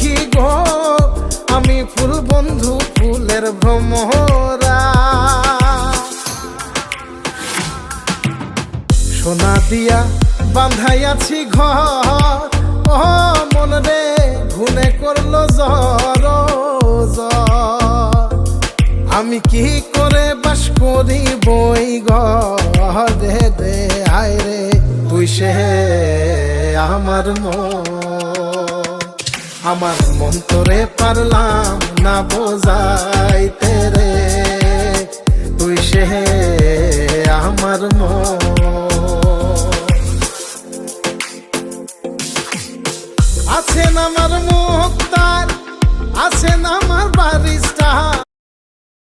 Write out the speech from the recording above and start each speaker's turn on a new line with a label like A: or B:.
A: কি গো আমি ফুল বন্ধু ফুলের ভ্রমরা। সোনা দিয়া বাঁধাইয়াছি ঘর, ও মন রে ঘুনে করলো জ্বর জ্বর। আমি কি করে বাস করি বই ঘরে রে, আয় রে তুই সে আমার মন। আমার মন তোরে পারলাম না বোঝাই